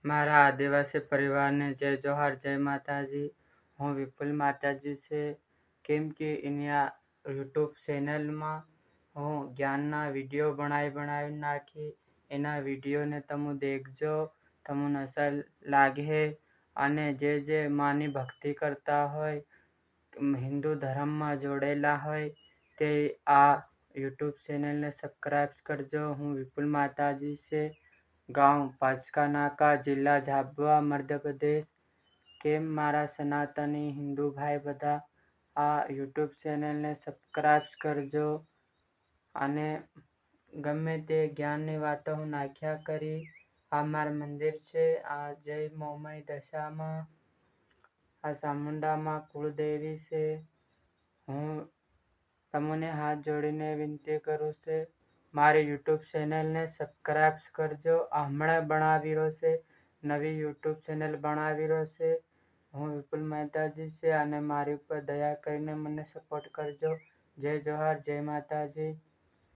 મારા આદિવાસી પરિવારને જય જોહાર, જય માતાજી. હું વિપુલ માતાજી છે. કેમ કે એના યુટ્યુબ ચેનલમાં હું જ્ઞાનના વિડીયો બનાવી નાખી. એના વિડીયોને તમે દેખજો, તમને અસર લાગે. અને જે માની ભક્તિ કરતા હોય, હિન્દુ ધર્મમાં જોડેલા હોય, તે આ યુટ્યુબ ચેનલને સબસ્ક્રાઈબ કરજો. હું વિપુલ માતાજી છે, ગાંવ પાચકા નાકા, જિલ્લા झाबुआ, मध्य प्रदेश. કેમ મારા સનાતની હિન્દુ ભાઈ બધા આ યુટ્યુબ ચેનલને સબસ્ક્રાઈબ કરજો. અને ગમે તે જ્ઞાનની વાતો હું નાખ્યા કરી. આ મારું મંદિર છે. આ જય મોમય દશામાં, આ ચામુંડામાં કુળદેવી છે. હું તમને હાથ જોડીને વિનંતી કરું છું, મારી યુટ્યુબ ચેનલને સબસ્ક્રાઈબ કરજો. હમણાં બનાવી રહ્યો છે, નવી યુટ્યુબ ચેનલ બનાવી રહ્યો છે. હું વિપુલ માતાજી છે, અને મારી ઉપર દયા કરીને મને સપોર્ટ કરજો. જય જોહાર, જય માતાજી.